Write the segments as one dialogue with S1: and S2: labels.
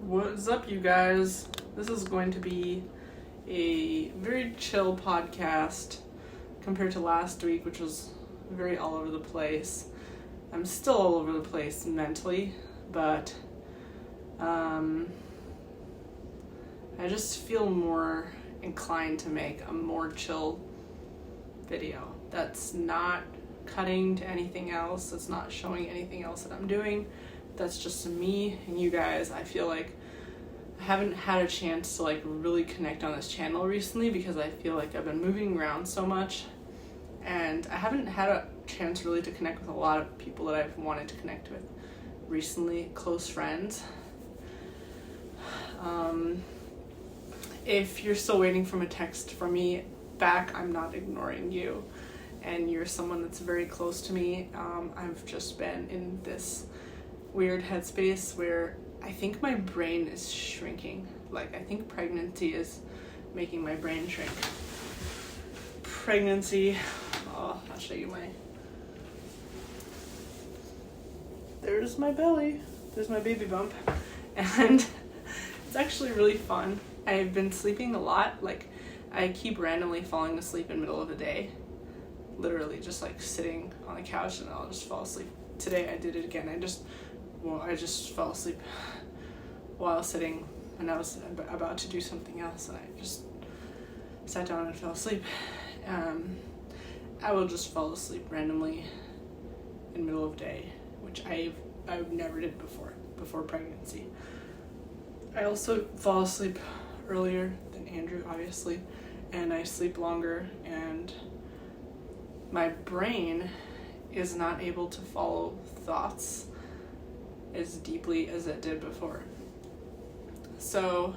S1: What's up, you guys? This is going to be a very chill podcast compared to last week, which was very all over the place. I'm still all over the place mentally, but I just feel more inclined to make a more chill video that's not cutting to anything else, that's not showing anything else that I'm doing. That's just me and you guys. I feel like I haven't had a chance to really connect on this channel recently because I feel like I've been moving around so much, and I haven't had a chance really to connect with a lot of people that I've wanted to connect with recently, close friends. If you're still waiting for a text from me back, I'm not ignoring you, and you're someone that's very close to me. I've just been in this weird headspace where I think my brain is shrinking. I think pregnancy is making my brain shrink. Pregnancy, I'll show you there's my belly, there's my baby bump, and it's actually really fun. I've been sleeping a lot. I keep randomly falling asleep in the middle of the day, literally just sitting on the couch, and I'll just fall asleep. Today I did it again. I just fell asleep while sitting, and I was about to do something else, and I just sat down and fell asleep. I will just fall asleep randomly in the middle of the day, which I never did before pregnancy. I also fall asleep earlier than Andrew, obviously, and I sleep longer, and my brain is not able to follow thoughts as deeply as it did before. So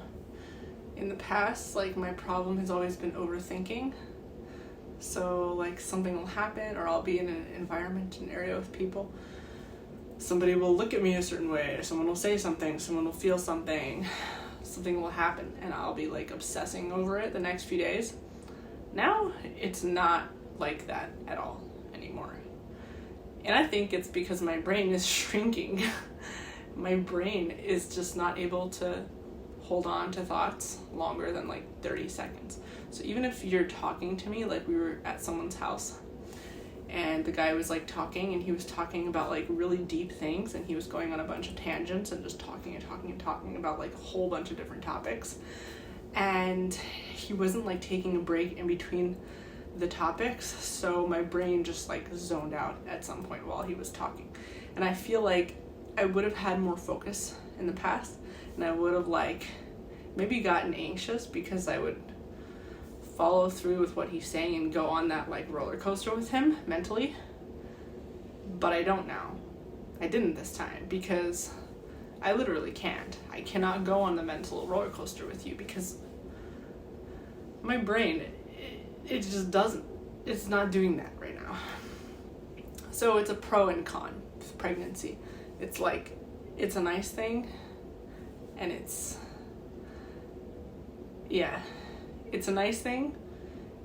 S1: in the past, my problem has always been overthinking. So something will happen, or I'll be in an environment, an area with people. Somebody will look at me a certain way, or someone will say something, someone will feel something will happen, and I'll be obsessing over it the next few days. Now it's not like that at all anymore. And I think it's because my brain is shrinking. My brain is just not able to hold on to thoughts longer than 30 seconds. So even if you're talking to me, we were at someone's house, and the guy was talking, and he was talking about really deep things, and he was going on a bunch of tangents and just talking about a whole bunch of different topics. And he wasn't taking a break in between the topics, so my brain just zoned out at some point while he was talking. And I feel I would have had more focus in the past, and I would have maybe gotten anxious because I would follow through with what he's saying and go on that roller coaster with him mentally. But I don't now. I didn't this time because I literally can't. I cannot go on the mental roller coaster with you because my brain, it just doesn't. It's not doing that right now. So it's a pro and con with pregnancy. It's it's a nice thing, and it's a nice thing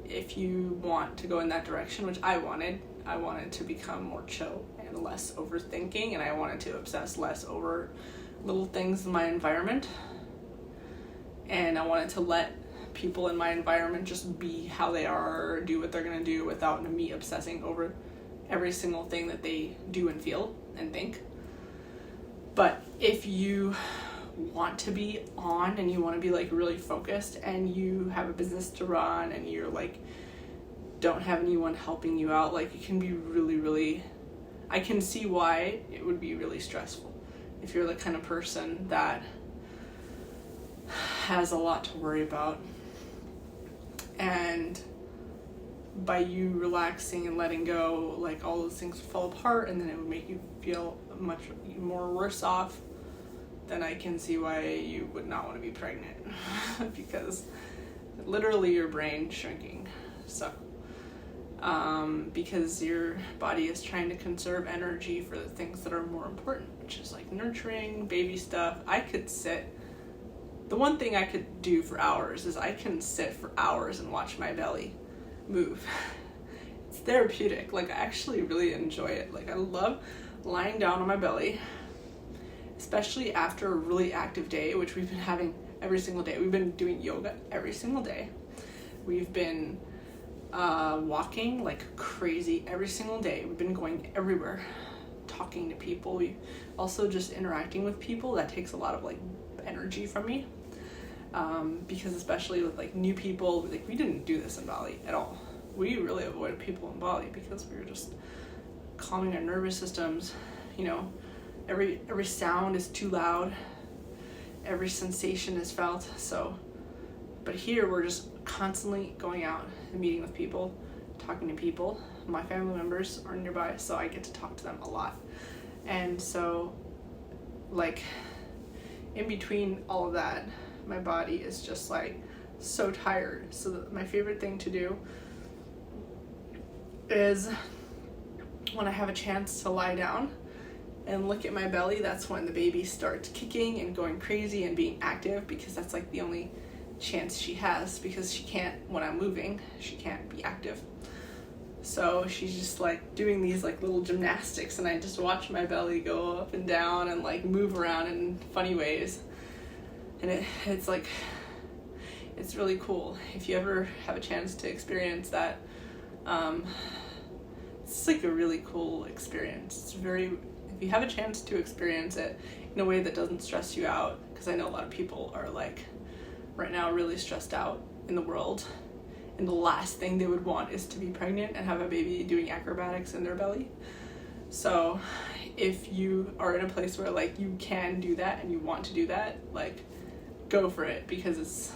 S1: if you want to go in that direction, which I wanted. I wanted to become more chill and less overthinking, and I wanted to obsess less over little things in my environment. And I wanted to let people in my environment just be how they are, or do what they're going to do without me obsessing over every single thing that they do and feel and think. But if you want to be on and you want to be really focused, and you have a business to run, and you're don't have anyone helping you out, it can be really, I can see why it would be really stressful if you're the kind of person that has a lot to worry about. And by you relaxing and letting go, all those things would fall apart, and then it would make you feel much more worse off. Then I can see why you would not want to be pregnant because literally your brain shrinking. So because your body is trying to conserve energy for the things that are more important, which is nurturing, baby stuff. The one thing I could do for hours is I can sit for hours and watch my belly move. It's therapeutic. I actually really enjoy it. I love lying down on my belly especially after a really active day, which we've been having every single day. We've been doing yoga every single day. We've been walking like crazy every single day. We've been going everywhere, talking to people. We also just interacting with people. That takes a lot of like energy from me, because especially with like new people, like we didn't do this in Bali at all. We really avoided people in Bali because we were just calming our nervous systems. You know, every sound is too loud, every sensation is felt. So, but here we're just constantly going out and meeting with people, talking to people. My family members are nearby, so I get to talk to them a lot. And so, like, in between all of that, my body is just like so tired. So my favorite thing to do is when I have a chance to lie down and look at my belly, that's when the baby starts kicking and going crazy and being active, because that's like the only chance she has, because she can't, when I'm moving, she can't be active. So she's just like doing these like little gymnastics, and I just watch my belly go up and down and like move around in funny ways. And it's like, it's really cool. If you ever have a chance to experience that, it's like a really cool experience. It's very, if you have a chance to experience it in a way that doesn't stress you out, because I know a lot of people are like right now really stressed out in the world, and the last thing they would want is to be pregnant and have a baby doing acrobatics in their belly. So if you are in a place where like you can do that and you want to do that, like go for it, because it's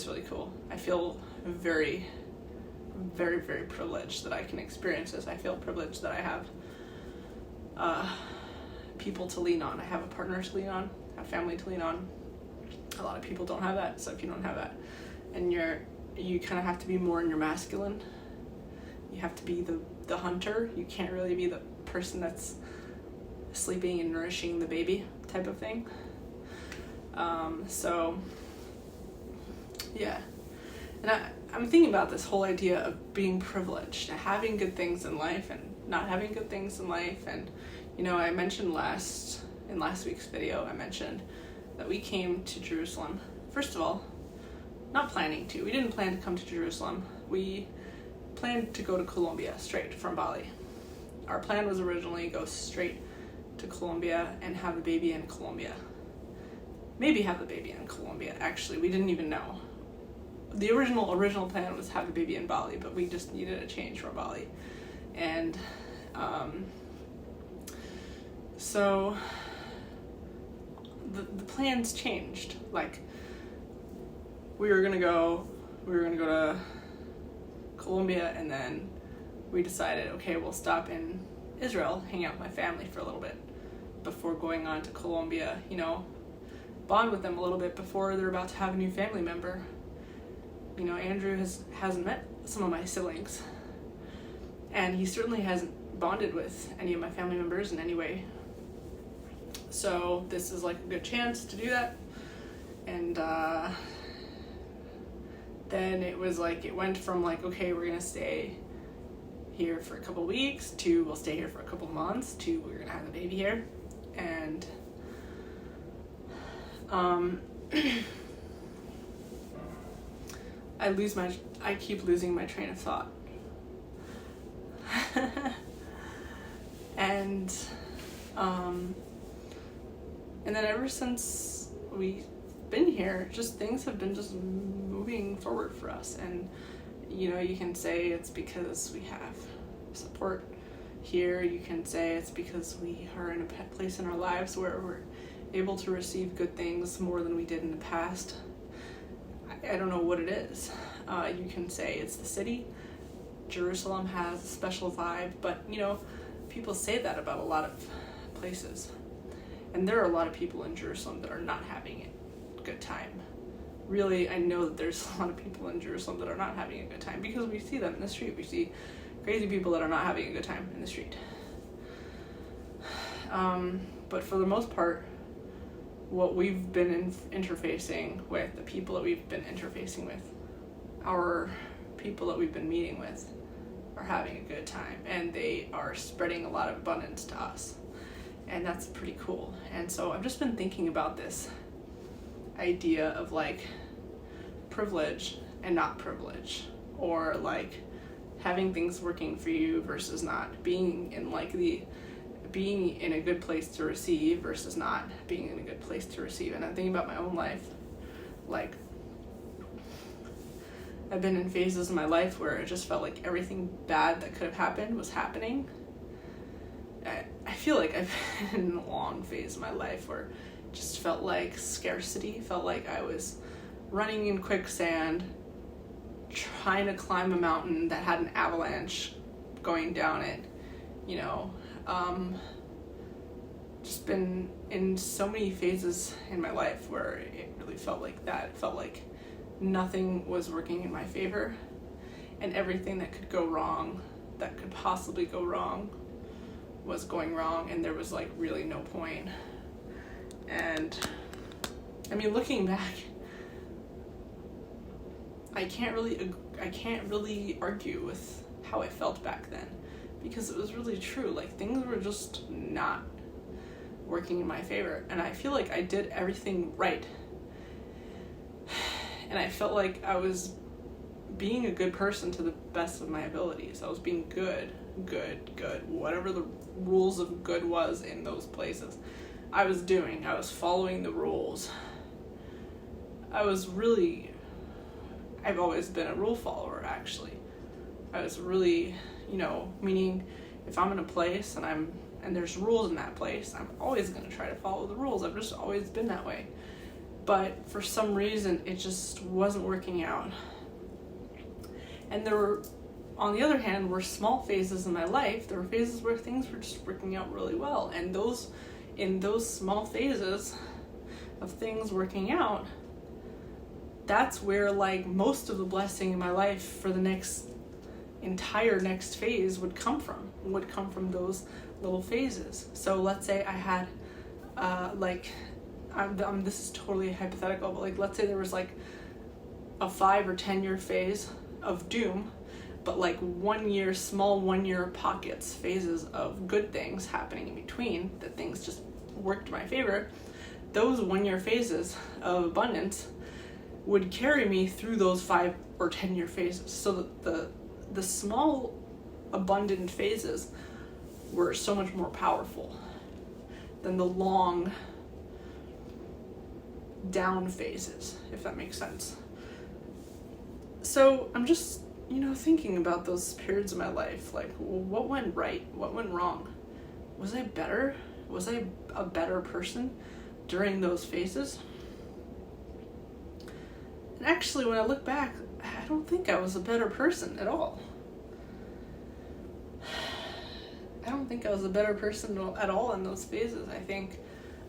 S1: really cool. I feel very, very, very privileged that I can experience this. I feel privileged that I have people to lean on. I have a partner to lean on, a family to lean on. A lot of people don't have that. So if you don't have that, and you kind of have to be more in your masculine. You have to be the hunter. You can't really be the person that's sleeping and nourishing the baby type of thing. So yeah, and I'm thinking about this whole idea of being privileged, having good things in life and not having good things in life. And you know, I mentioned in last week's video, I mentioned that we came to Jerusalem. First of all, not planning to. We didn't plan to come to Jerusalem. We planned to go to Colombia straight from Bali. Our plan was originally go straight to Colombia and have the baby in Colombia. Maybe have the baby in Colombia. Actually, we didn't even know. The original plan was have the baby in Bali, but we just needed a change from Bali. And so the plans changed. Like, we were gonna go to Colombia, and then we decided, okay, we'll stop in Israel, hang out with my family for a little bit before going on to Colombia, you know, bond with them a little bit before they're about to have a new family member. You know, Andrew hasn't met some of my siblings, and he certainly hasn't bonded with any of my family members in any way. So this is like a good chance to do that. And then it was like, it went from like, okay, we're gonna stay here for a couple weeks, to we'll stay here for a couple months, to we're gonna have the baby here. And I keep losing my train of thought. And then ever since we've been here, just things have been just moving forward for us. And you know, you can say it's because we have support here. You can say it's because we are in a place in our lives where we're able to receive good things more than we did in the past. I don't know what it is. You can say it's the city. Jerusalem has a special vibe, but you know, people say that about a lot of places. And there are a lot of people in Jerusalem that are not having a good time. Really, I know that there's a lot of people in Jerusalem that are not having a good time, because we see them in the street. We see crazy people that are not having a good time in the street. But for the most part, what we've been interfacing with, the people that we've been interfacing with, our people that we've been meeting with, are having a good time, and they are spreading a lot of abundance to us. And that's pretty cool. And so I've just been thinking about this idea of like privilege and not privilege, or like having things working for you versus not, being in a good place to receive versus not being in a good place to receive. And I'm thinking about my own life. Like, I've been in phases in my life where it just felt like everything bad that could have happened was happening. I feel like I've been in a long phase of my life where it just felt like scarcity, felt like I was running in quicksand, trying to climb a mountain that had an avalanche going down it, just been in so many phases in my life where it really felt like that. It felt like nothing was working in my favor, and everything that could go wrong, that could possibly go wrong, was going wrong, and there was like really no point. And I mean, looking back, I can't really argue with how I felt back then, because it was really true. Like, things were just not working in my favor, and I feel like I did everything right, and I felt like I was being a good person to the best of my abilities. I was being good, whatever the rules of good was in those places. I was following the rules. I've always been a rule follower, actually. I was really, meaning if I'm in a place and there's rules in that place, I'm always going to try to follow the rules. I've just always been that way. But for some reason, it just wasn't working out. And there were, on the other hand, were small phases in my life. There were phases where things were just working out really well. And in those small phases of things working out, that's where like most of the blessing in my life for the entire next phase would come from those little phases. So let's say I had this is totally hypothetical, but like, let's say there was like a 5 or 10 year phase of doom, but like 1 year pockets, phases of good things happening in between, that things just worked in my favor. Those 1 year phases of abundance would carry me through those 5 or 10 year phases. So that the small abundant phases were so much more powerful than the long down phases, if that makes sense. So I'm just, thinking about those periods of my life, like, what went right? What went wrong? Was I better? Was I a better person during those phases? And actually, when I look back, I don't think I was a better person at all. I don't think I was a better person at all in those phases. I think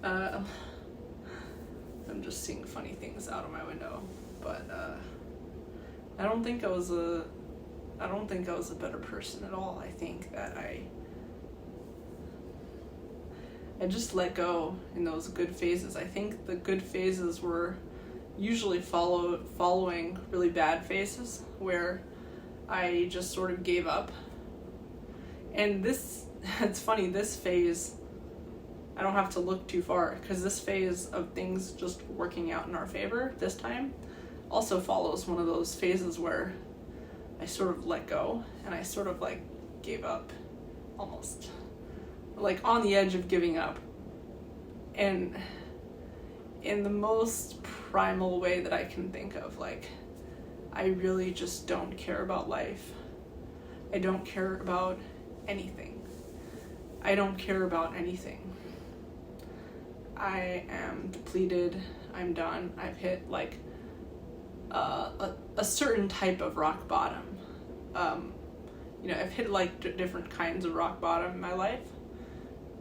S1: I'm just seeing funny things out of my window, but I don't think I was a better person at all. I think that I just let go in those good phases. I think the good phases were usually following really bad phases where I just sort of gave up. And it's funny, this phase, I don't have to look too far, because this phase of things just working out in our favor this time also follows one of those phases where I sort of let go and I sort of like gave up, almost like on the edge of giving up. And in the most primal way that I can think of, like, I really just don't care about life. I don't care about anything. I don't care about anything. I am depleted. I'm done. I've hit like a certain type of rock bottom. I've hit like different kinds of rock bottom in my life,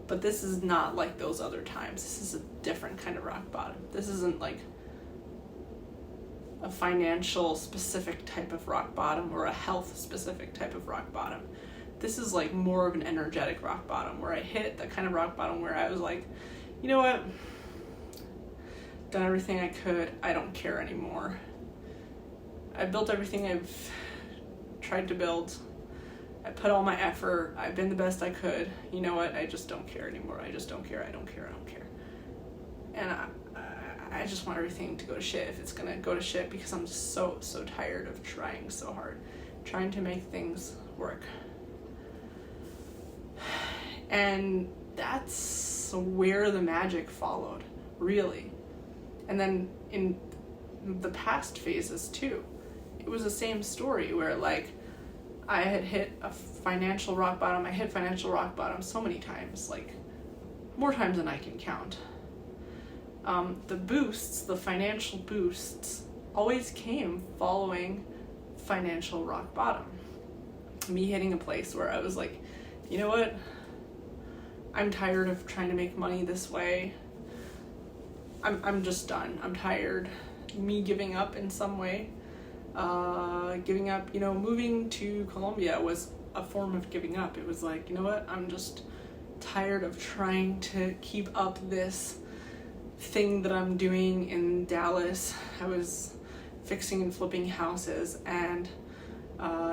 S1: but this is not like those other times. This is a different kind of rock bottom. This isn't like a financial specific type of rock bottom or a health specific type of rock bottom. This is like more of an energetic rock bottom, where I hit the kind of rock bottom where I was like, you know what? Done everything I could. I don't care anymore. I built everything I've tried to build. I put all my effort. I've been the best I could. You know what? I just don't care anymore. I just don't care. I don't care. I don't care. And I just want everything to go to shit if it's going to go to shit, because I'm just so tired of trying so hard, trying to make things work. And that's where the magic followed, really. And then in the past phases too, it was the same story where like I had hit a financial rock bottom. I hit financial rock bottom so many times, like more times than I can count. The boosts, the financial boosts, always came following financial rock bottom. Me hitting a place where I was like, you know what? I'm tired of trying to make money this way. I'm just done. I'm tired. Me giving up in some way. Giving up, moving to Colombia was a form of giving up. It was like, you know what? I'm just tired of trying to keep up this thing that I'm doing in Dallas. I was fixing and flipping houses, and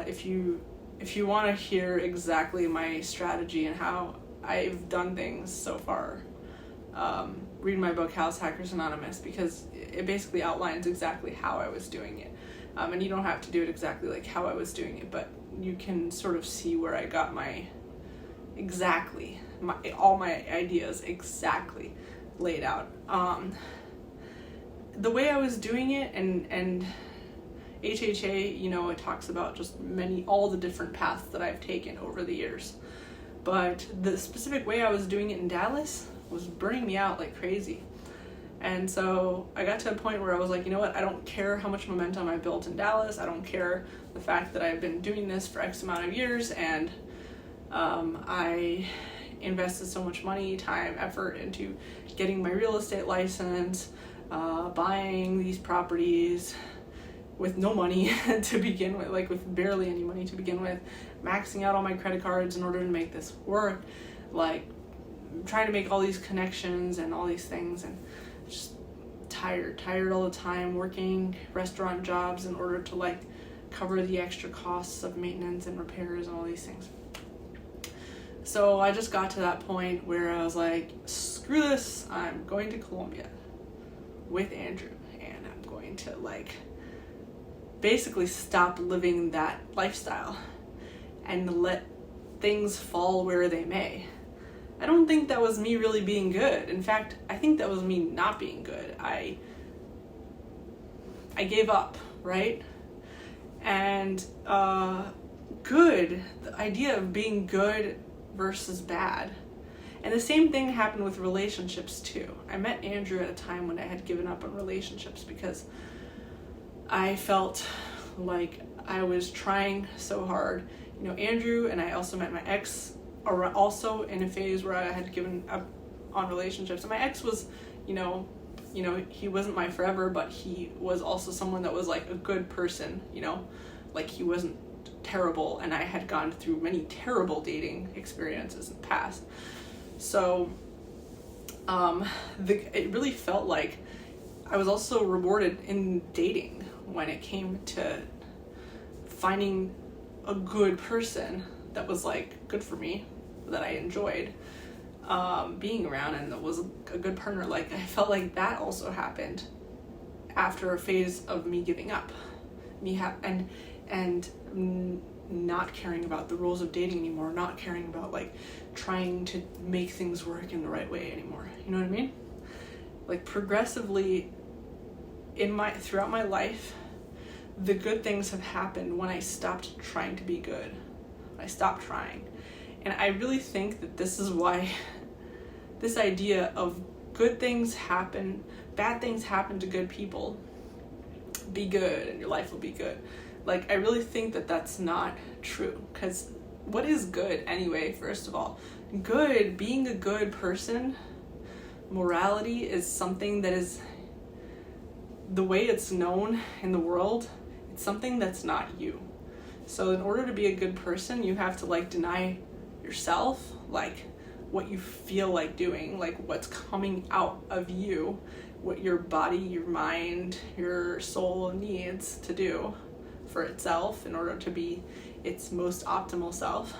S1: if you want to hear exactly my strategy and how I've done things so far, read my book House Hackers Anonymous, because it basically outlines exactly how I was doing it. And you don't have to do it exactly like how I was doing it, but you can sort of see where I got all my ideas exactly laid out. The way I was doing it, and HHA, it talks about just all the different paths that I've taken over the years. But the specific way I was doing it in Dallas was burning me out like crazy. And so I got to a point where I was like, you know what? I don't care how much momentum I built in Dallas. I don't care the fact that I've been doing this for X amount of years, and I invested so much money, time, effort into getting my real estate license, buying these properties with no money to begin with, like with barely any money to begin with, maxing out all my credit cards in order to make this work, like trying to make all these connections and all these things, and just tired all the time, working restaurant jobs in order to like cover the extra costs of maintenance and repairs and all these things. So I just got to that point where I was like, screw this, I'm going to Colombia with Andrew, and I'm going to like basically stop living that lifestyle and let things fall where they may. I don't think that was me really being good. In fact, I think that was me not being good. I gave up, right? And good, the idea of being good versus bad. And the same thing happened with relationships too. I met Andrew at a time when I had given up on relationships because I felt like I was trying so hard. Andrew and I also met my ex are also in a phase where I had given up on relationships. And my ex was, he wasn't my forever, but he was also someone that was like a good person, like he wasn't terrible, and I had gone through many terrible dating experiences in the past. So it really felt like I was also rewarded in dating when it came to finding a good person that was like good for me, that I enjoyed being around, and that was a good partner. Like I felt like that also happened after a phase of me giving up, and not caring about the rules of dating anymore, not caring about like trying to make things work in the right way anymore. You know what I mean? Like progressively throughout my life, the good things have happened when I stopped trying to be good. I stopped trying. And I really think that this is why this idea of good things happen, bad things happen to good people, be good and your life will be good. Like, I really think that that's not true. Because what is good anyway, first of all? Good, being a good person, morality is something that is, the way it's known in the world, it's something that's not you. So in order to be a good person, you have to like deny yourself, like what you feel like doing, like what's coming out of you, what your body, your mind, your soul needs to do for itself in order to be its most optimal self,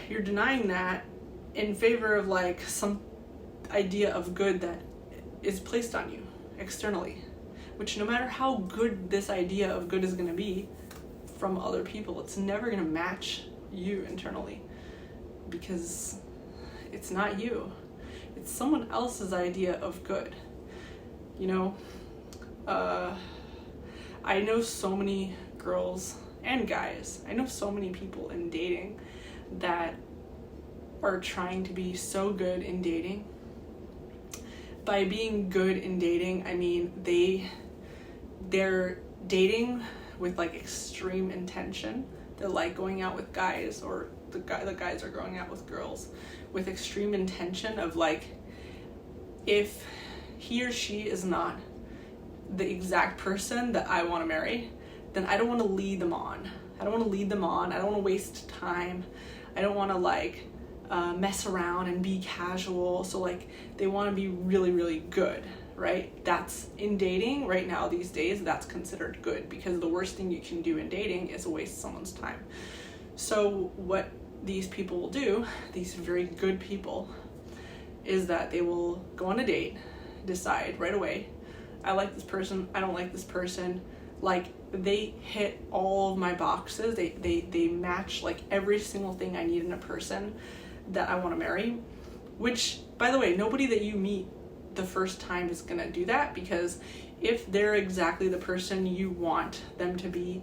S1: you're denying that in favor of like some idea of good that is placed on you externally, which no matter how good this idea of good is going to be from other people, it's never going to match you internally, because it's not you. It's someone else's idea of good. You know, I know so many girls and guys, I know so many people in dating that are trying to be so good in dating. By being good in dating, I mean they're dating with like extreme intention. They're like going out with guys, or the guys are going out with girls with extreme intention of like, if he or she is not the exact person that I want to marry, then I don't want to lead them on. I don't want to waste time. I don't want to like mess around and be casual. So like they want to be really, really good, right? That's in dating right now these days, that's considered good, because the worst thing you can do in dating is waste someone's time. So what these people will do, these very good people, is that they will go on a date, decide right away, I like this person, I don't like this person. Like they hit all of my boxes. They match like every single thing I need in a person that I want to marry. Which, by the way, nobody that you meet the first time is gonna do that, because if they're exactly the person you want them to be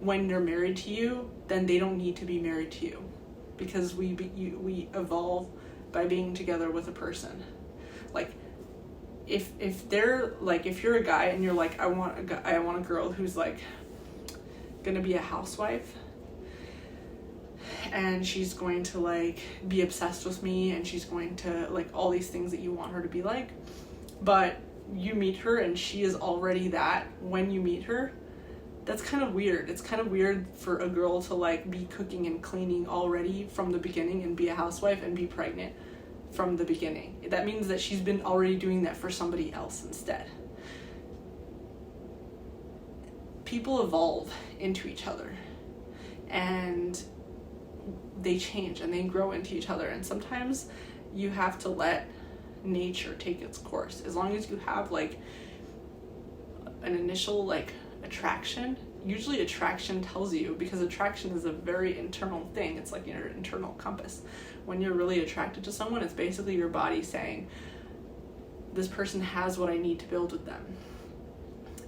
S1: when they're married to you, then they don't need to be married to you, because we evolve by being together with a person. Like if they're like, if you're a guy and you're like, I want a girl who's like gonna be a housewife, and she's going to like be obsessed with me, and she's going to like all these things that you want her to be like, but you meet her and she is already that when you meet her, that's kind of weird. It's kind of weird for a girl to like be cooking and cleaning already from the beginning and be a housewife and be pregnant from the beginning. That means that she's been already doing that for somebody else instead. People evolve into each other, and they change and they grow into each other, and sometimes you have to let nature take its course. As long as you have like an initial like attraction, usually attraction tells you, because attraction is a very internal thing, it's like your internal compass. When you're really attracted to someone, it's basically your body saying, this person has what I need to build with them.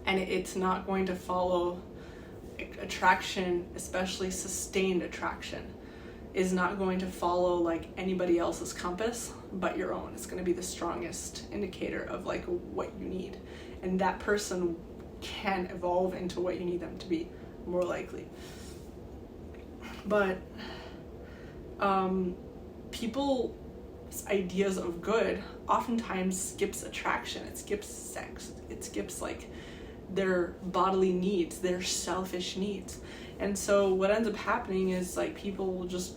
S1: And it's not going to follow attraction, especially sustained attraction, is not going to follow like anybody else's compass but your own. It's going to be the strongest indicator of like what you need, and that person can evolve into what you need them to be, more likely. But people's ideas of good oftentimes skips attraction, it skips sex, it skips like their bodily needs, their selfish needs. And so what ends up happening is like people will just,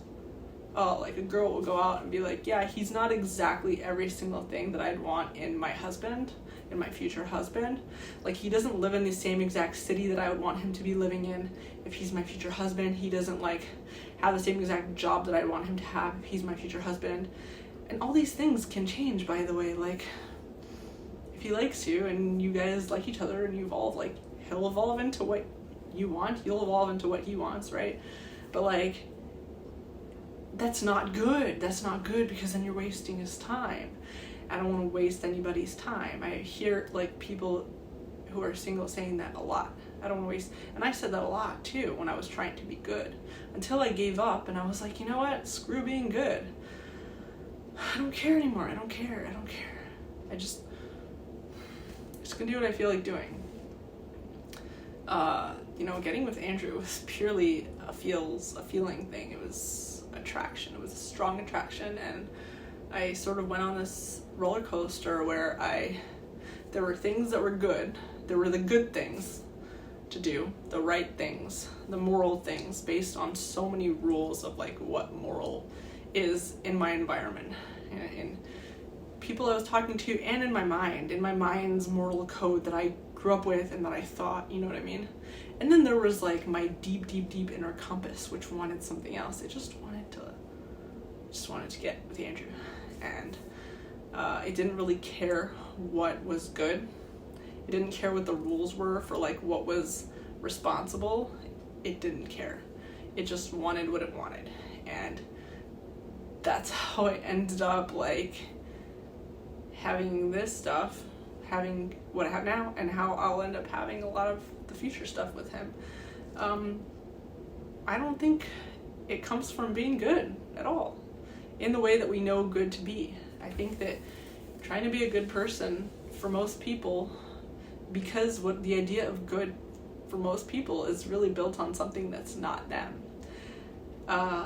S1: like a girl will go out and be like, yeah, he's not exactly every single thing that I'd want in my husband, in my future husband. Like he doesn't live in the same exact city that I would want him to be living in if he's my future husband. He doesn't like have the same exact job that I'd want him to have if he's my future husband. And all these things can change, by the way. Like if he likes you and you guys like each other and you evolve, like he'll evolve into what you want, you'll evolve into what he wants, right? But like that's not good. That's not good, because then you're wasting his time. I don't want to waste anybody's time. I hear like people who are single saying that a lot. I don't want to waste, and I said that a lot too when I was trying to be good, until I gave up and I was like, you know what? Screw being good. I don't care anymore. I don't care. I just gonna do what I feel like doing. Getting with Andrew was purely a feeling thing. It was attraction. It was a strong attraction, and I sort of went on this roller coaster where there were things that were good. There were the good things to do, the right things, the moral things, based on so many rules of like what moral is in my environment, in people I was talking to, and in my mind's moral code that I grew up with and that I thought, you know what I mean? And then there was like my deep, deep, deep inner compass, which wanted something else. It just wanted to get with Andrew. And it didn't really care what was good. It didn't care what the rules were for like what was responsible. It didn't care. It just wanted what it wanted. And that's how I ended up like having this stuff, having what I have now, and how I'll end up having a lot of the future stuff with him. I don't think it comes from being good at all, in the way that we know good to be. I think that trying to be a good person for most people, because what the idea of good for most people is really built on something that's not them.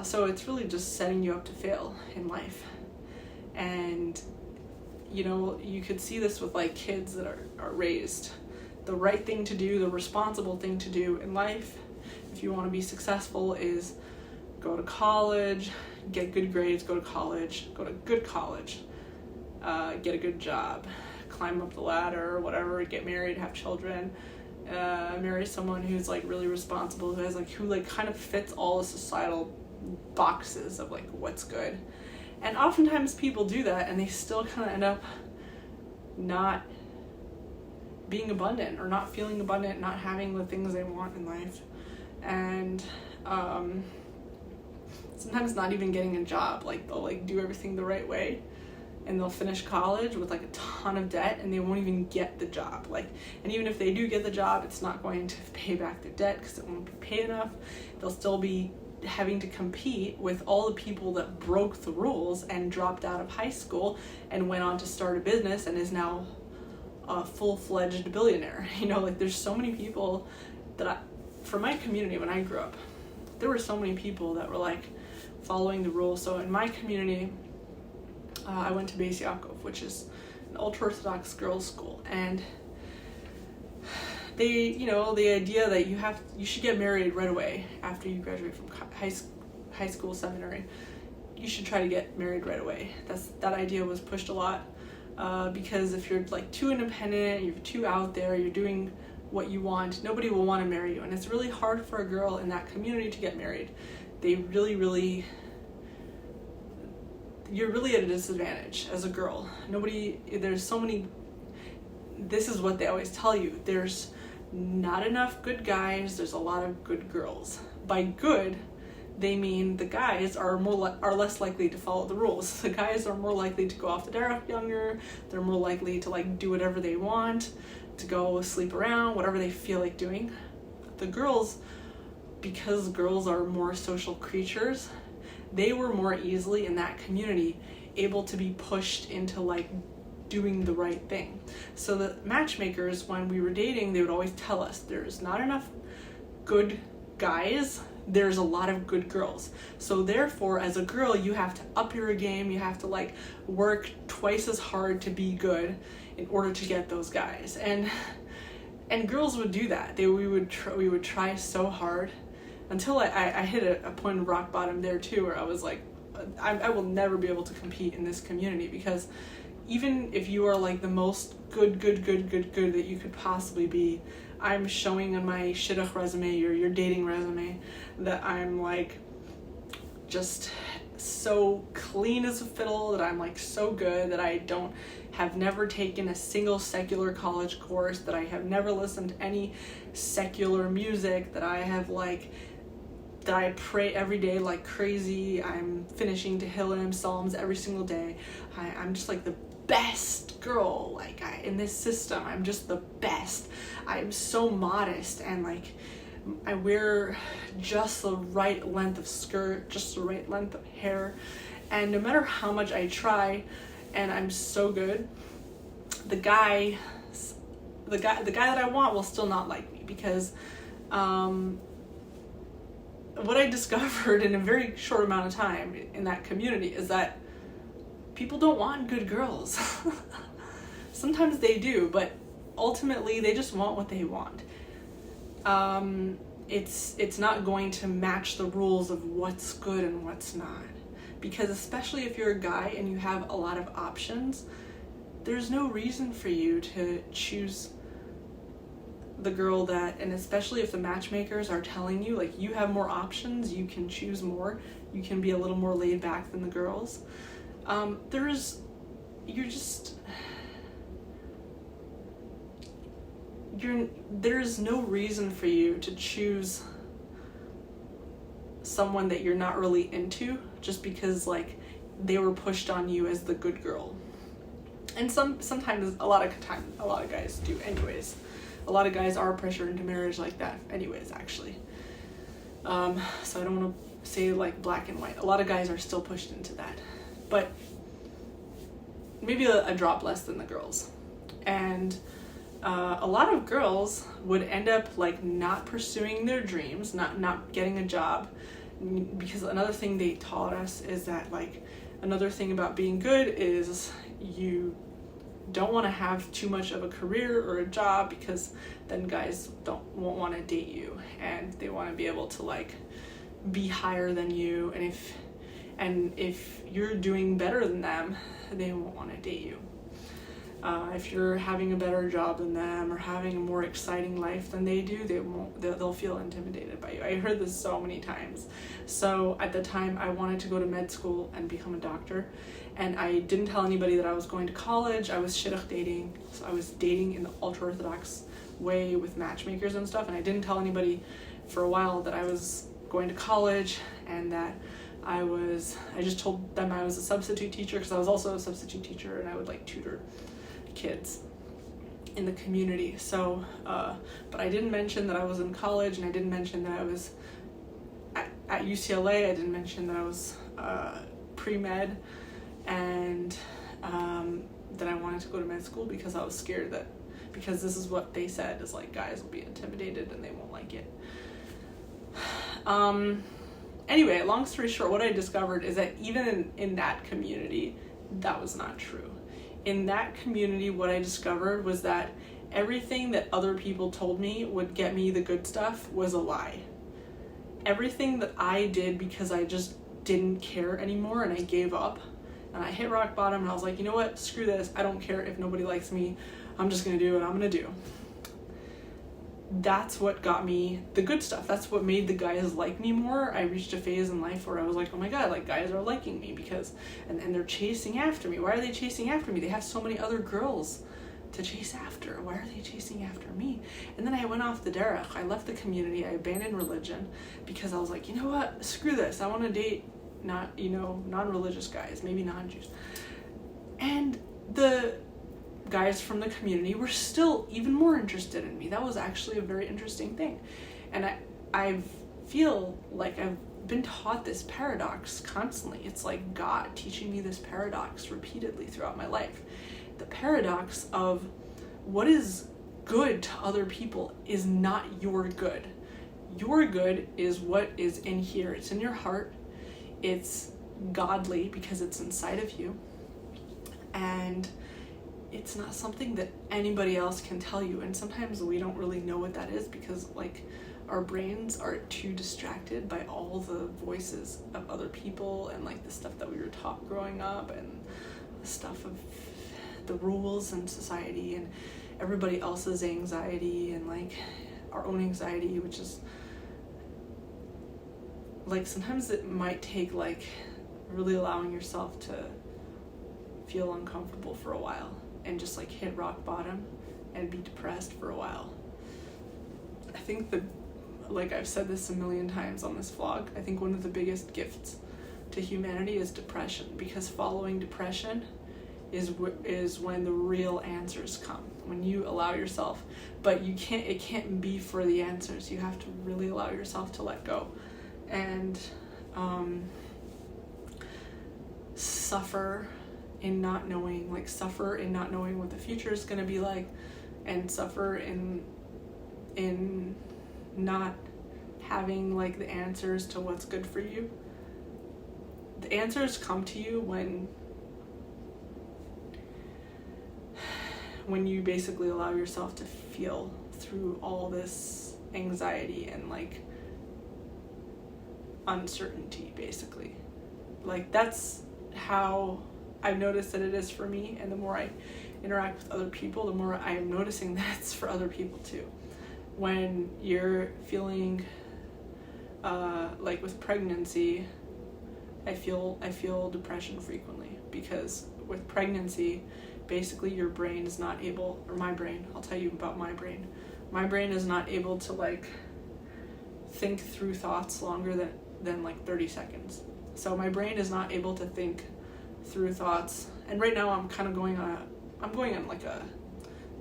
S1: So it's really just setting you up to fail in life. And you know, you could see this with like kids that are raised. The right thing to do, the responsible thing to do in life, if you want to be successful, is go to college, get good grades, go to college, go to good college, get a good job, climb up the ladder, whatever, get married, have children, marry someone who's like really responsible, who kind of fits all the societal boxes of like what's good. And oftentimes people do that and they still kind of end up not being abundant, or not feeling abundant, not having the things they want in life. And sometimes not even getting a job. Like they'll like do everything the right way and they'll finish college with like a ton of debt and they won't even get the job. And even if they do get the job, it's not going to pay back their debt because it won't be paid enough. They'll still be having to compete with all the people that broke the rules and dropped out of high school and went on to start a business and is now a full-fledged billionaire. You know, like there's so many people that for my community when I grew up, there were so many people that were like following the rules. So in my community, I went to Beis Yaakov, which is an ultra-Orthodox girls' school, and they, you know, the idea that you should get married right away after you graduate from high school, seminary. You should try to get married right away. That idea was pushed a lot because if you're like too independent, you're too out there, you're doing what you want, nobody will want to marry you, and it's really hard for a girl in that community to get married. They really, you're really at a disadvantage as a girl. This is what they always tell you. There's not enough good guys, there's a lot of good girls. By good, they mean the guys are less likely to follow the rules. The guys are more likely to go off the derech younger, they're more likely to like do whatever they want, to go sleep around, whatever they feel like doing. The girls, because girls are more social creatures, they were more easily in that community able to be pushed into like doing the right thing. So the matchmakers, when we were dating, they would always tell us there's not enough good guys, there's a lot of good girls. So therefore, as a girl, you have to up your game, you have to like work twice as hard to be good in order to get those guys. And girls would do that. We would try so hard until I hit a point of rock bottom there too, where I was like, I will never be able to compete in this community, because even if you are like the most good that you could possibly be, I'm showing on my shidduch resume, your dating resume, that I'm like just so clean as a fiddle, that I'm like so good, that I have never taken a single secular college course, that I have never listened to any secular music, that I pray every day like crazy, I'm finishing Tehillim, Psalms every single day. I'm just like the best girl, in this system, I'm just the best. I'm so modest, and like I wear just the right length of skirt, just the right length of hair, and no matter how much I try, and I'm so good, the guy that I want will still not like me, because what I discovered in a very short amount of time in that community is that people don't want good girls. Sometimes they do, but ultimately they just want what they want. It's not going to match the rules of what's good and what's not. Because especially if you're a guy and you have a lot of options, there's no reason for you to choose the girl that, and especially if the matchmakers are telling you, like, you have more options, you can choose more, you can be a little more laid back than the girls. There's no reason for you to choose someone that you're not really into just because, like, they were pushed on you as the good girl. And sometimes a lot of guys do anyways. A lot of guys are pressured into marriage like that anyways, actually. So I don't want to say like black and white. A lot of guys are still pushed into that, but maybe a drop less than the girls. And a lot of girls would end up like not pursuing their dreams, not getting a job, because another thing they taught us is that, like, another thing about being good is you don't want to have too much of a career or a job, because then guys won't want to date you, and they want to be able to like be higher than you, and if you're doing better than them, they won't want to date you. If you're having a better job than them or having a more exciting life than they do, they'll feel intimidated by you. I heard this so many times. So at the time, I wanted to go to med school and become a doctor, and I didn't tell anybody that I was going to college. I was shidduch dating, so I was dating in the ultra-Orthodox way with matchmakers and stuff, and I didn't tell anybody for a while that I was going to college, and that I just told them I was a substitute teacher, because I was also a substitute teacher, and I would like tutor kids in the community. So but I didn't mention that I was in college, and I didn't mention that I was at UCLA. I didn't mention that I was pre-med, and that I wanted to go to med school, because I was scared because this is what they said, is like guys will be intimidated and they won't like it. Anyway, long story short, what I discovered is that even in that community, that was not true. In that community, what I discovered was that everything that other people told me would get me the good stuff was a lie. Everything that I did because I just didn't care anymore, and I gave up, and I hit rock bottom, and I was like, you know what, screw this, I don't care if nobody likes me, I'm just gonna do what I'm gonna do. That's what got me the good stuff. That's what made the guys like me more. I reached a phase in life where I was like, oh my god, like, guys are liking me because, and they're chasing after me. Why are they chasing after me? They have so many other girls to chase after. Why are they chasing after me? And then I went off the derech. I left the community. I abandoned religion because I was like, you know what? Screw this. I want to date non-religious guys, maybe non-Jews. And the guys from the community were still even more interested in me. That was actually a very interesting thing. And I feel like I've been taught this paradox constantly. It's like God teaching me this paradox repeatedly throughout my life. The paradox of what is good to other people is not your good. Your good is what is in here. It's in your heart. It's godly because it's inside of you. And it's not something that anybody else can tell you. And sometimes we don't really know what that is because, like, our brains are too distracted by all the voices of other people and, like, the stuff that we were taught growing up and the stuff of the rules in society and everybody else's anxiety and, like, our own anxiety, which is, like, sometimes it might take, like, really allowing yourself to feel uncomfortable for a while and just, like, hit rock bottom and be depressed for a while. I think like I've said this a million times on this vlog, I think one of the biggest gifts to humanity is depression, because following depression is when the real answers come, when you allow yourself, but it can't be for the answers. You have to really allow yourself to let go and suffer in not knowing what the future is going to be like, and suffer in not having, like, the answers to what's good for you. The answers come to you when you basically allow yourself to feel through all this anxiety and, like, uncertainty, basically. Like, that's how I've noticed that it is for me, and the more I interact with other people, the more I am noticing that it's for other people too. When you're feeling like with pregnancy, I feel depression frequently, because with pregnancy, basically your brain is not able, or my brain, I'll tell you about my brain. My brain is not able to like think through thoughts longer than like 30 seconds. So my brain is not able to think through thoughts. And right now I'm going on like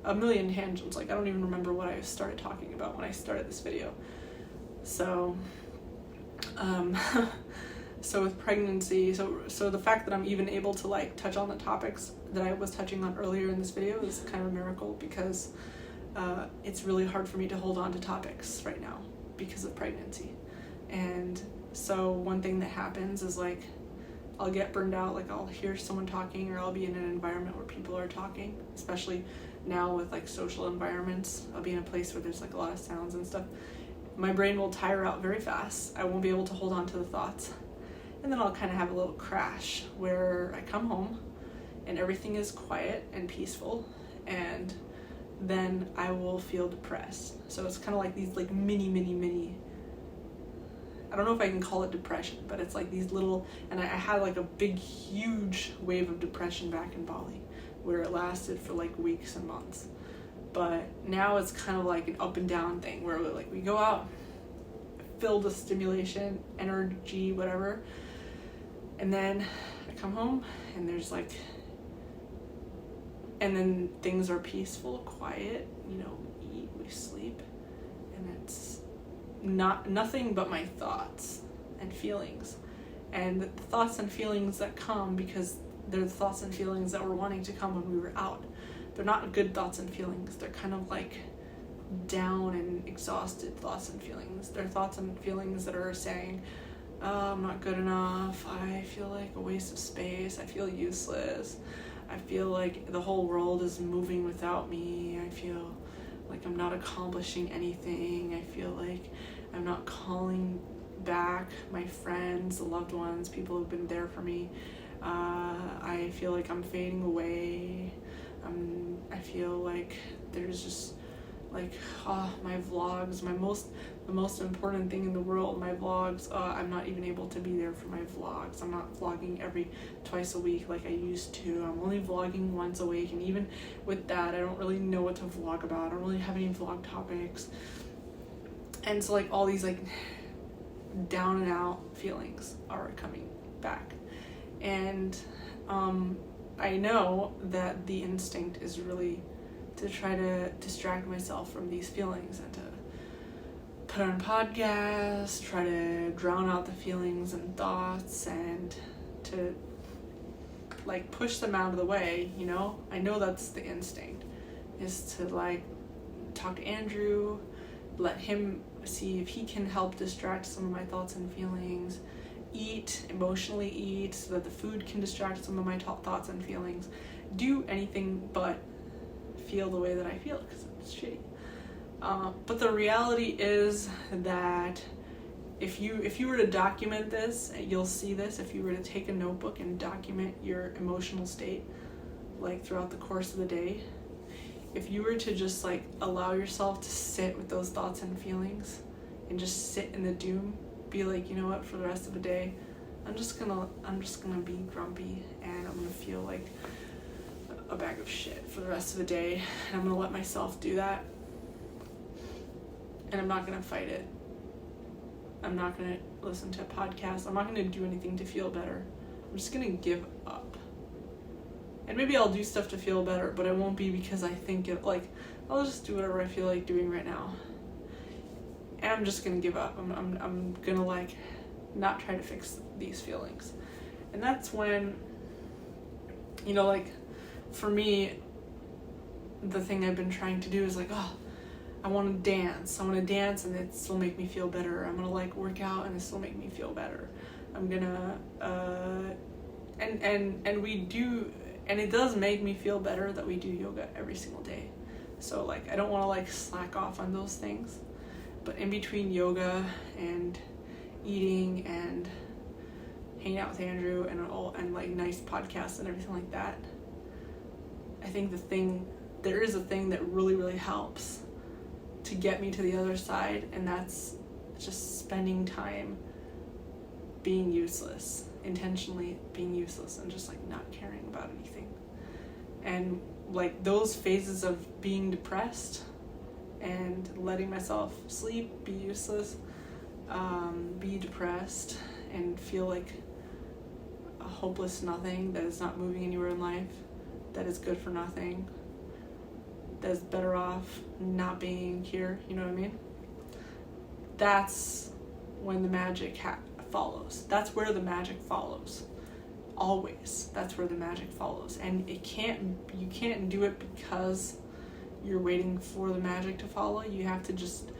S1: a million tangents. Like I don't even remember what I started talking about when I started this video. So so with pregnancy, so the fact that I'm even able to like touch on the topics that I was touching on earlier in this video is kind of a miracle, because it's really hard for me to hold on to topics right now because of pregnancy. And so one thing that happens is like I'll get burned out, like I'll hear someone talking, or I'll be in an environment where people are talking, especially now with like social environments. I'll be in a place where there's like a lot of sounds and stuff. My brain will tire out very fast. I won't be able to hold on to the thoughts. And then I'll kind of have a little crash where I come home and everything is quiet and peaceful, and then I will feel depressed. So it's kind of like these like mini, I don't know if I can call it depression, but it's like these little, and I had like a big, huge wave of depression back in Bali, where it lasted for like weeks and months. But now it's kind of like an up and down thing, where like we go out, filled with stimulation, energy, whatever, and then I come home and there's like, and then things are peaceful, quiet, we eat, we sleep, and it's nothing but my thoughts and feelings. And the thoughts and feelings that come, because they're the thoughts and feelings that were wanting to come when we were out. They're not good thoughts and feelings. They're kind of like down and exhausted thoughts and feelings. They're thoughts and feelings that are saying, I'm not good enough, I feel like a waste of space, I feel useless, I feel like the whole world is moving without me, I feel like I'm not accomplishing anything, I feel like I'm not calling back my friends, the loved ones, people who've been there for me. I feel like I'm fading away. I feel like there's just like my vlogs, the most important thing in the world, my vlogs, I'm not even able to be there for my vlogs. I'm not vlogging twice a week like I used to. I'm only vlogging once a week, and even with that I don't really know what to vlog about. I don't really have any vlog topics. And so like all these like down and out feelings are coming back. And I know that the instinct is really to try to distract myself from these feelings, and to put on podcasts, try to drown out the feelings and thoughts, and to like push them out of the way, I know that's the instinct, is to like talk to Andrew, let him see if he can help distract some of my thoughts and feelings, emotionally eat so that the food can distract some of my thoughts and feelings, do anything but feel the way that I feel, because it's shitty. But the reality is that if you were to document this, you'll see this. If you were to take a notebook and document your emotional state, like throughout the course of the day, if you were to just like allow yourself to sit with those thoughts and feelings and just sit in the doom, be like, you know what, for the rest of the day, I'm just gonna be grumpy, and I'm gonna feel like a bag of shit for the rest of the day, and I'm gonna let myself do that, and I'm not gonna fight it. I'm not gonna listen to a podcast. I'm not gonna do anything to feel better. I'm just gonna give up. And maybe I'll do stuff to feel better, but it won't be because I think it, like, I'll just do whatever I feel like doing right now. And I'm just gonna give up. I'm gonna like not try to fix these feelings. And that's when, like for me, the thing I've been trying to do is like, I want to dance and it still make me feel better. I'm gonna like work out and it still make me feel better. I'm gonna and we do, and it does make me feel better that we do yoga every single day. So like I don't want to like slack off on those things, but in between yoga and eating and hanging out with Andrew and like nice podcasts and everything like that, I think there is a thing that really, really helps to get me to the other side, and that's just spending time being useless, intentionally being useless, and just like not caring about anything. And like those phases of being depressed and letting myself sleep, be useless, be depressed, and feel like a hopeless nothing that is not moving anywhere in life, that is good for nothing, that is better off not being here, you know what I mean? That's when the magic follows. That's where the magic follows. Always. That's where the magic follows. And you can't do it because you're waiting for the magic to follow. You have to just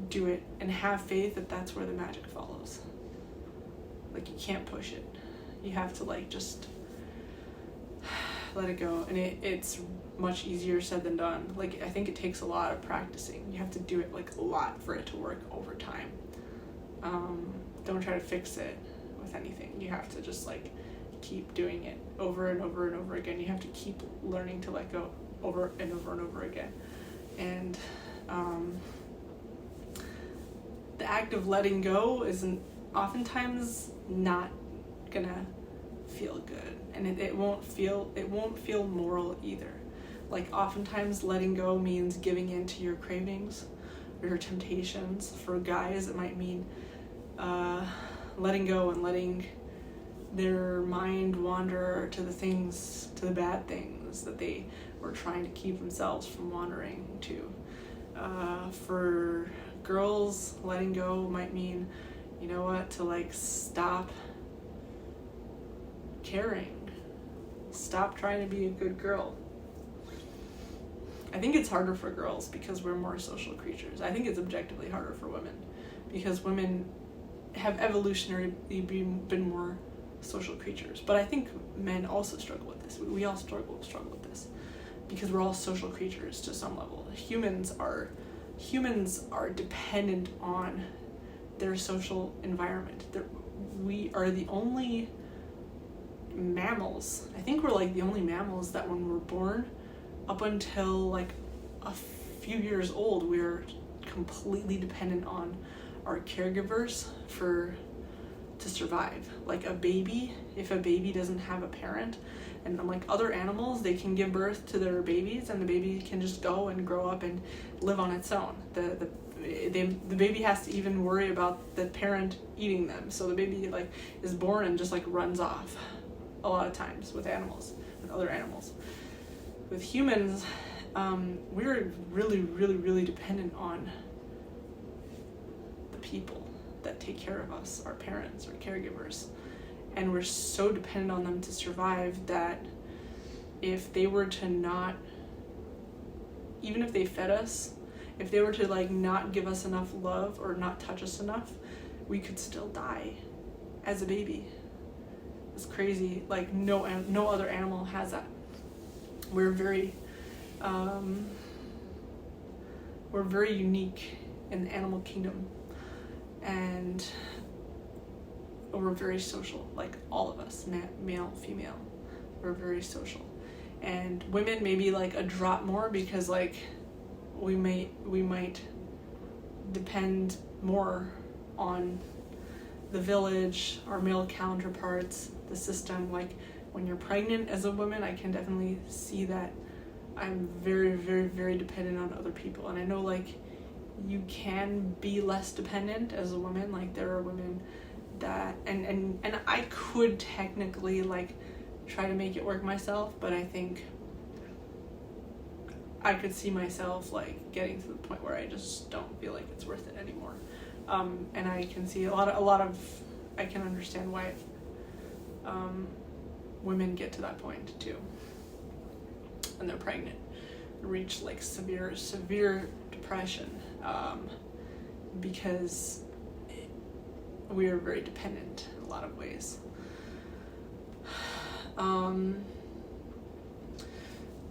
S1: do it and have faith that that's where the magic follows. Like, you can't push it. You have to like just let it go. And it's much easier said than done. Like, I think it takes a lot of practicing. You have to do it like a lot for it to work over time. Don't try to fix it with anything. You have to just like keep doing it over and over and over again. You have to keep learning to let go over and over and over again. And the act of letting go isn't oftentimes not gonna feel good, and it won't feel moral either. Like, oftentimes letting go means giving in to your cravings or your temptations. For guys, it might mean letting go and letting their mind wander to the bad things that they were trying to keep themselves from wandering to. For girls, letting go might mean, you know what, to like stop caring, stop trying to be a good girl. I think it's harder for girls because we're more social creatures. I think it's objectively harder for women because women have evolutionarily been more social creatures. But I think men also struggle with this. We all struggle with this because we're all social creatures to some level. Humans are dependent on their social environment. We are the only mammals. I think we're like the only mammals that when we're born, up until like a few years old, we're completely dependent on our caregivers to survive. Like a baby, if a baby doesn't have a parent, and like other animals, they can give birth to their babies and the baby can just go and grow up and live on its own. The baby has to even worry about the parent eating them. So the baby like is born and just like runs off a lot of times with other animals. With humans, we're really, really, really dependent on the people that take care of us, our parents, our caregivers. And we're so dependent on them to survive that if they were to not, even if they fed us, if they were to like not give us enough love or not touch us enough, we could still die as a baby. It's crazy. Like no other animal has that. We're very unique in the animal kingdom, and we're very social. Like all of us, male, female, we're very social. And women maybe like a drop more because like we might depend more on the village, our male counterparts, the system. Like when you're pregnant as a woman, I can definitely see that I'm very, very, very dependent on other people. And I know like you can be less dependent as a woman. Like there are women that, and I could technically like try to make it work myself, but I think I could see myself like getting to the point where I just don't feel like it's worth it anymore. And I can see a lot of I can understand why women get to that point too, and they're pregnant, reach like severe depression, because we are very dependent in a lot of ways.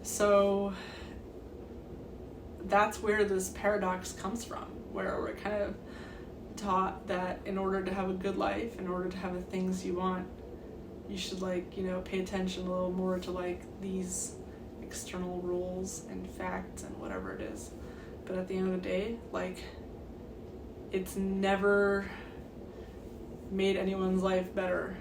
S1: So that's where this paradox comes from, where we're kind of taught that in order to have a good life, in order to have the things you want, you should like, pay attention a little more to like these external rules and facts and whatever it is. But at the end of the day, like, it's never made anyone's life better,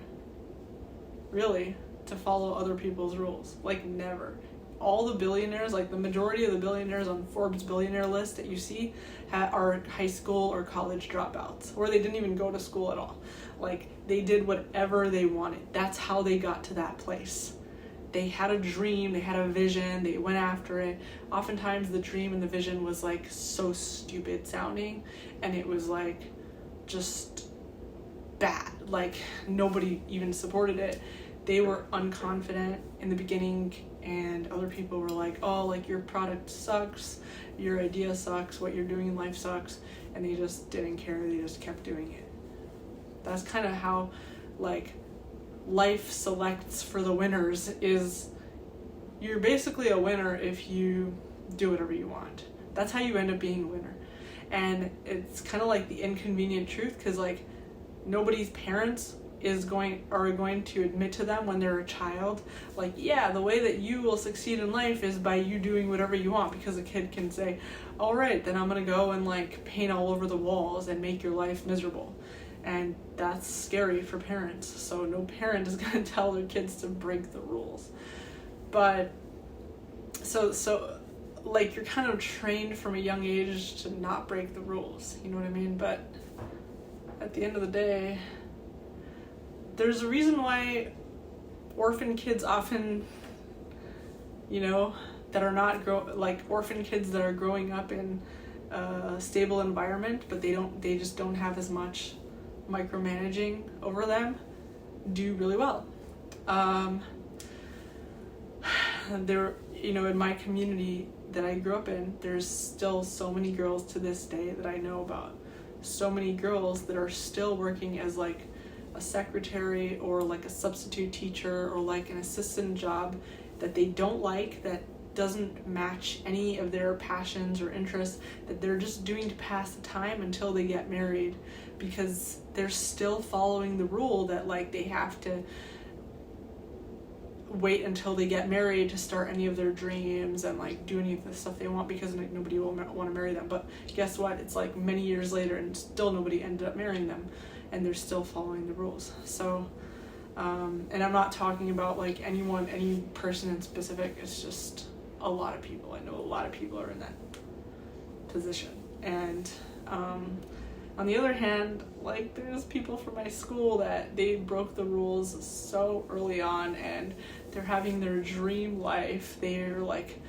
S1: really, to follow other people's rules. Like, never. All the billionaires, like the majority of the billionaires on Forbes billionaire list that you see are high school or college dropouts, or they didn't even go to school at all. Like, they did whatever they wanted. That's how they got to that place. They had a dream, they had a vision, they went after it. Oftentimes the dream and the vision was like so stupid sounding, and it was like just bad. Like, nobody even supported it. They were unconfident in the beginning, and other people were like, oh, like, your product sucks, your idea sucks, what you're doing in life sucks, and they just didn't care. They just kept doing it. That's kind of how, like, life selects for the winners. Is you're basically a winner if you do whatever you want. That's how you end up being a winner. And it's kind of like the inconvenient truth, because, like, nobody's parents are going to admit to them when they're a child, like, yeah, the way that you will succeed in life is by you doing whatever you want, because a kid can say, all right, then I'm gonna go and, like, paint all over the walls and make your life miserable. And that's scary for parents. So no parent is gonna tell their kids to break the rules. But so like, you're kind of trained from a young age to not break the rules, you know what I mean? But at the end of the day, there's a reason why orphan kids often, you know, that are not orphan kids that are growing up in a stable environment, but they just don't have as much micromanaging over them, do really well. There, you know, in my community that I grew up in, there's still so many girls to this day that I know about. So many girls that are still working as, like, a secretary or like a substitute teacher or like an assistant job that they don't like, that doesn't match any of their passions or interests, that they're just doing to pass the time until they get married, because they're still following the rule that, like, they have to wait until they get married to start any of their dreams and, like, do any of the stuff they want, because, like, nobody will want to marry them. But guess what? It's like many years later and still nobody ended up marrying them, and they're still following the rules. So and I'm not talking about, like, any person in specific. It's just a lot of people. I know a lot of people are in that position. And on the other hand, like, there's people from my school that they broke the rules so early on, and they're having their dream life. They're, like,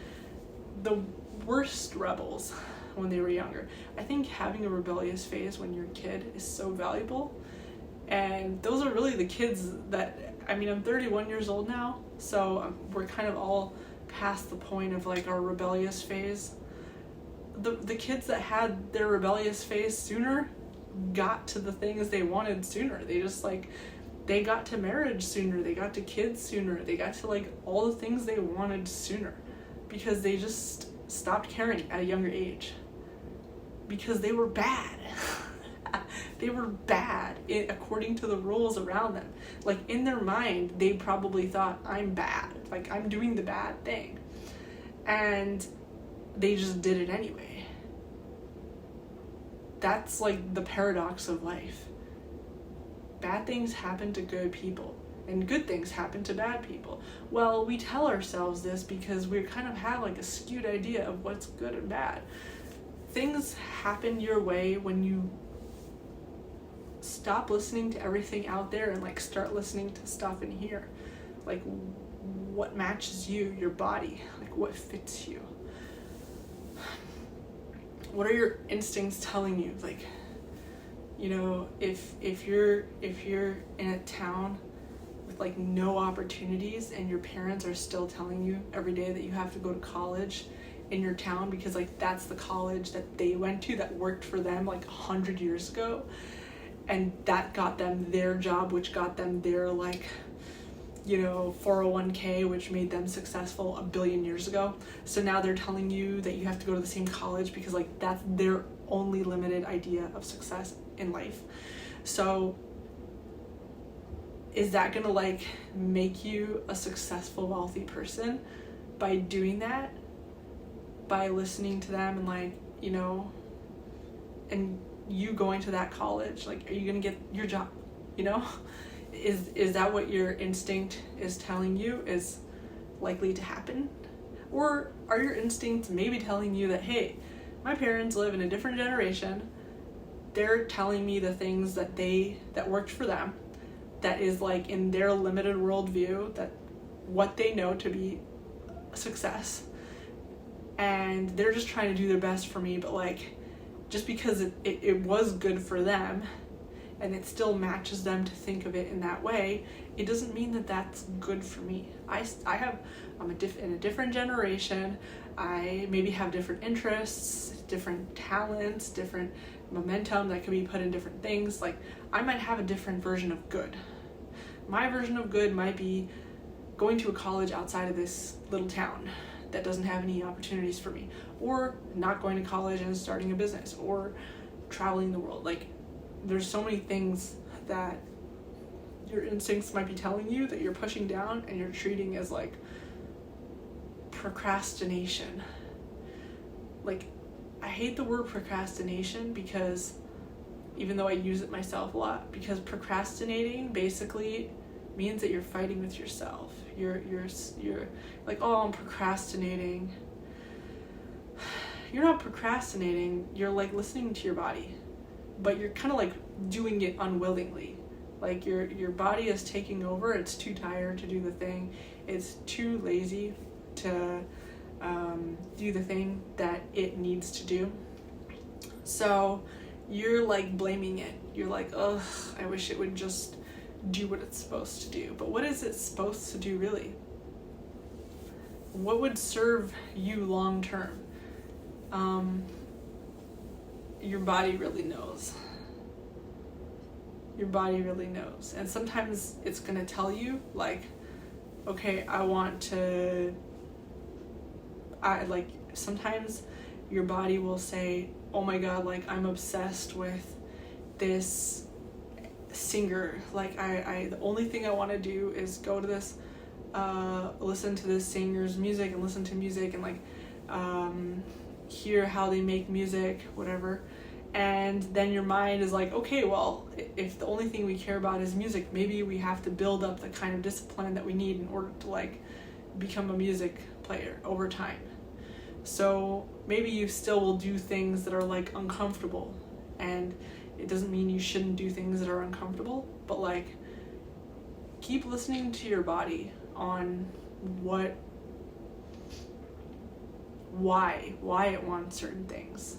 S1: the worst rebels when they were younger. I think having a rebellious phase when you're a kid is so valuable. And those are really the kids that, I mean, I'm 31 years old now, so we're kind of all past the point of, like, our rebellious phase. The kids that had their rebellious phase sooner got to the things they wanted sooner. They just, like, they got to marriage sooner, they got to kids sooner, they got to, like, all the things they wanted sooner, because they just stopped caring at a younger age, because they were bad. They were bad according to the rules around them. Like, in their mind, they probably thought, I'm bad, like, I'm doing the bad thing, and they just did it anyway. That's, like, the paradox of life. Bad things happen to good people, and good things happen to bad people. Well, we tell ourselves this because we kind of have, like, a skewed idea of what's good and bad. Things happen your way when you stop listening to everything out there and, like, start listening to stuff in here. Like, what matches you, your body, like, what fits you. What are your instincts telling you? Like, you know, if you're in a town with, like, no opportunities, and your parents are still telling you every day that you have to go to college in your town because, like, that's the college that they went to that worked for them, like, 100 years ago, and that got them their job, which got them their, like, you know, 401k, which made them successful 1 billion years ago. So now they're telling you that you have to go to the same college because, like, that's their only limited idea of success in life. So is that gonna, like, make you a successful, wealthy person? by doing that, by listening to them and like, you know, and you going to that college, like, are you gonna get your job, you know? Is that what your instinct is telling you is likely to happen? Or are your instincts maybe telling you that, hey, my parents live in a different generation, they're telling me the things that worked for them, that is like in their limited worldview, that what they know to be success, and they're just trying to do their best for me, but like, just because it was good for them and it still matches them to think of it in that way, it doesn't mean that that's good for me. I'm in a different generation. I maybe have different interests, different talents, different momentum that can be put in different things. Like, I might have a different version of good. My version of good might be going to a college outside of this little town that doesn't have any opportunities for me, or not going to college and starting a business, or traveling the world. Like, there's so many things that your instincts might be telling you that you're pushing down and you're treating as like procrastination. Like, I hate the word procrastination, because even though I use it myself a lot, because procrastinating basically means that you're fighting with yourself. You're like, oh, I'm procrastinating. You're not procrastinating. You're like listening to your body, but you're kind of like doing it unwillingly. Like your body is taking over. It's too tired to do the thing. It's too lazy to do the thing that it needs to do. So you're like blaming it. You're like, ugh, I wish it would just do what it's supposed to do. But what is it supposed to do really? What would serve you long term? Your body really knows. Your body really knows. And sometimes it's gonna tell you like, okay, sometimes your body will say, oh my God, like, I'm obsessed with this singer. Like, I the only thing I want to do is go to this, listen to this singer's music and listen to music and like, hear how they make music, whatever. And then your mind is like, okay, well, if the only thing we care about is music, maybe we have to build up the kind of discipline that we need in order to like become a music player over time. So maybe you still will do things that are like uncomfortable, and it doesn't mean you shouldn't do things that are uncomfortable, but like, keep listening to your body on why it wants certain things.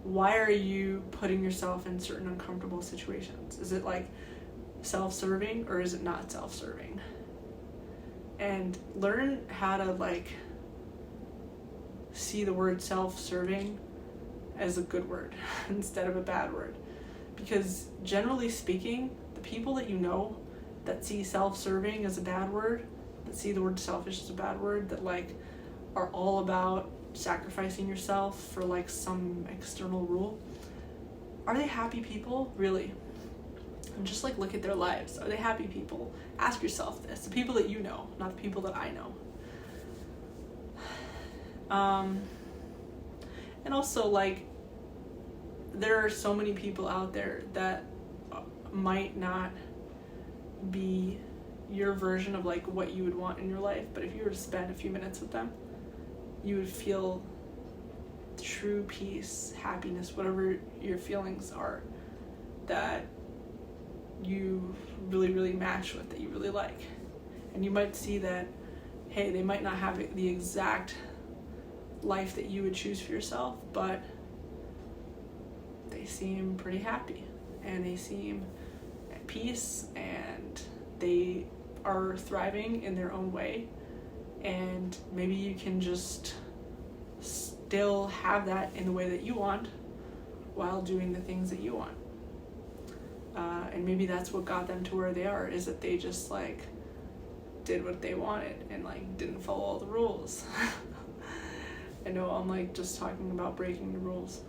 S1: Why are you putting yourself in certain uncomfortable situations? Is it like self-serving, or is it not self-serving? And learn how to like see the word self-serving as a good word instead of a bad word. Because generally speaking, the people that you know that see self-serving as a bad word, that see the word selfish as a bad word, that like are all about sacrificing yourself for like some external rule, are they happy people? Really? And just like look at their lives. Are they happy people? Ask yourself this. The people that you know, not the people that I know. And also, like, there are so many people out there that might not be your version of like what you would want in your life, but if you were to spend a few minutes with them, you would feel true peace, happiness, whatever your feelings are that you really, really match with, that you really like. And you might see that, hey, they might not have the exact life that you would choose for yourself, but they seem pretty happy and they seem at peace and they are thriving in their own way. And maybe you can just still have that in the way that you want while doing the things that you want. And maybe that's what got them to where they are, is that they just like did what they wanted and like didn't follow all the rules. I know I'm like just talking about breaking the rules.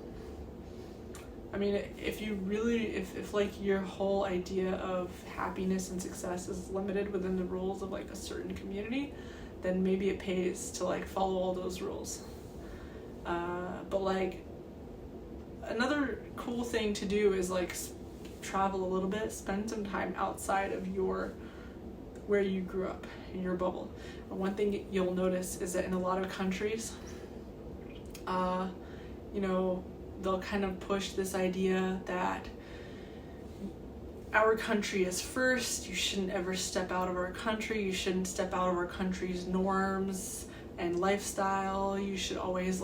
S1: I mean, if like your whole idea of happiness and success is limited within the rules of like a certain community, then maybe it pays to like follow all those rules. But like another cool thing to do is like travel a little bit, spend some time outside of where you grew up, in your bubble. And one thing you'll notice is that in a lot of countries, they'll kind of push this idea that our country is first. You shouldn't ever step out of our country. You shouldn't step out of our country's norms and lifestyle. You should always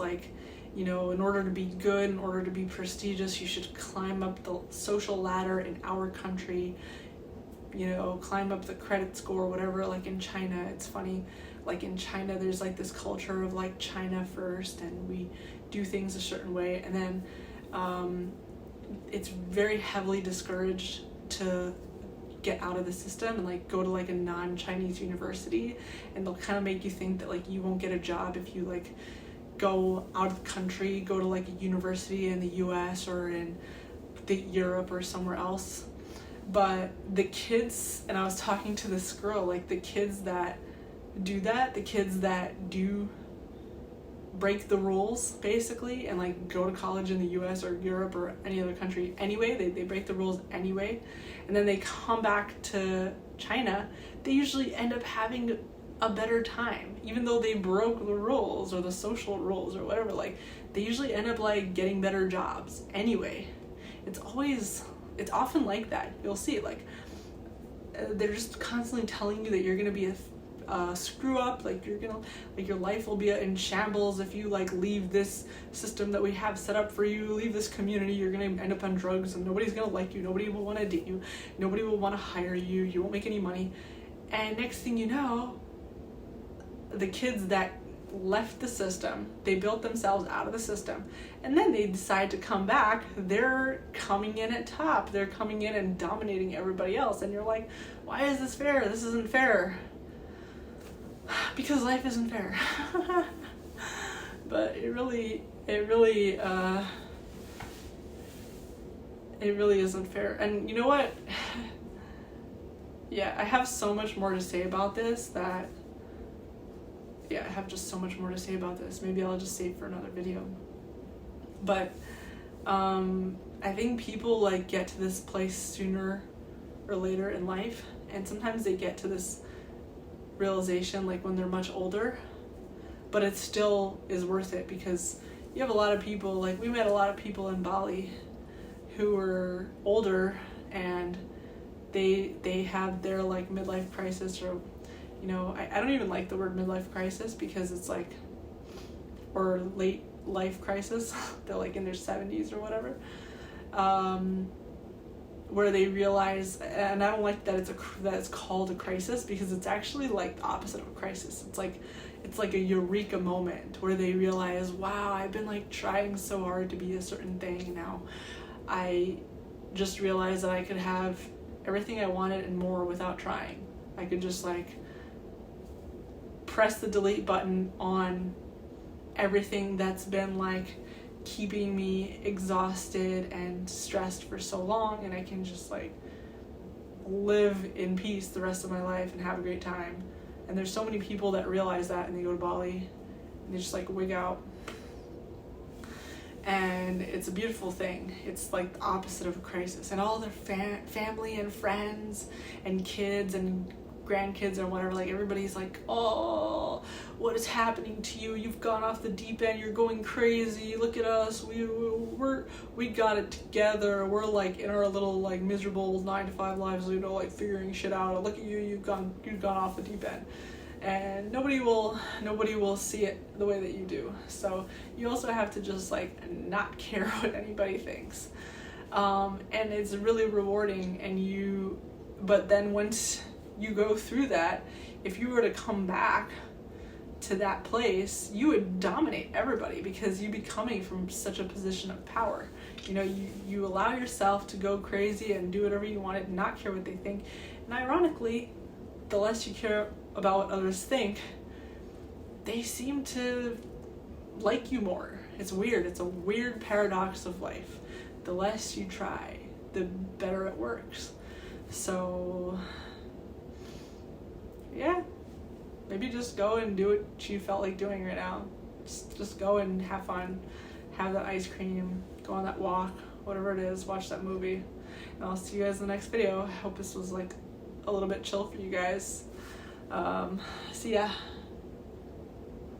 S1: in order to be good, in order to be prestigious, you should climb up the social ladder in our country, climb up the credit score, whatever. Like in China, it's funny, like in China, there's like this culture of like China first, and we do things a certain way. And then it's very heavily discouraged to get out of the system and like go to like a non-Chinese university, and they'll kind of make you think that like you won't get a job if you like go out of the country, go to like a university in the US or in Europe or somewhere else. But the kids, and I was talking to this girl, like the kids that do that, the kids that do break the rules basically and like go to college in the US or Europe or any other country anyway, they break the rules anyway, and then they come back to China, they usually end up having a better time, even though they broke the rules or the social rules or whatever. Like they usually end up like getting better jobs anyway. It's often like that. You'll see like they're just constantly telling you that you're gonna be a screw up, like you're gonna, like your life will be in shambles if you like leave this system that we have set up for you, leave this community, you're gonna end up on drugs and nobody's gonna like you, nobody will want to date you, nobody will want to hire you, you won't make any money. And next thing you know, the kids that left the system, they built themselves out of the system, and then they decide to come back, they're coming in at top, they're coming in and dominating everybody else, and you're like, why is this fair? This isn't fair. Because life isn't fair. But it really isn't fair. And you know what? Yeah, I have so much more to say about this I have just so much more to say about this. Maybe I'll just save for another video. But I think people like get to this place sooner or later in life, and sometimes they get to this realization like when they're much older, but it still is worth it, because you have a lot of people, like we met a lot of people in Bali who were older and they had their like midlife crisis, or I don't even like the word midlife crisis, because it's like, or late life crisis, they're like in their 70s or whatever, where they realize, and I don't like that it's called a crisis, because it's actually like the opposite of a crisis. It's like a eureka moment where they realize, wow, I've been like trying so hard to be a certain thing, and now I just realized that I could have everything I wanted and more without trying. I could just like press the delete button on everything that's been like keeping me exhausted and stressed for so long, and I can just like live in peace the rest of my life and have a great time. And there's so many people that realize that, and they go to Bali and they just like wig out, and it's a beautiful thing. It's like the opposite of a crisis, and all their family and friends and kids and grandkids or whatever, like everybody's like, oh, what is happening to you? You've gone off the deep end, you're going crazy, look at us, we got it together, we're like in our little like miserable 9-to-5 lives, like figuring shit out, look at you, you've gone off the deep end. And nobody will see it the way that you do. So you also have to just like not care what anybody thinks, and it's really rewarding. But then once you go through that, if you were to come back to that place, you would dominate everybody, because you'd be coming from such a position of power. You allow yourself to go crazy and do whatever you wanted and not care what they think. And ironically, the less you care about what others think, they seem to like you more. It's weird. It's a weird paradox of life. The less you try, the better it works. So yeah, maybe just go and do what you felt like doing right now. Just go and have fun, have that ice cream, go on that walk, whatever it is, watch that movie. And I'll see you guys in the next video. I hope this was like a little bit chill for you guys. See ya.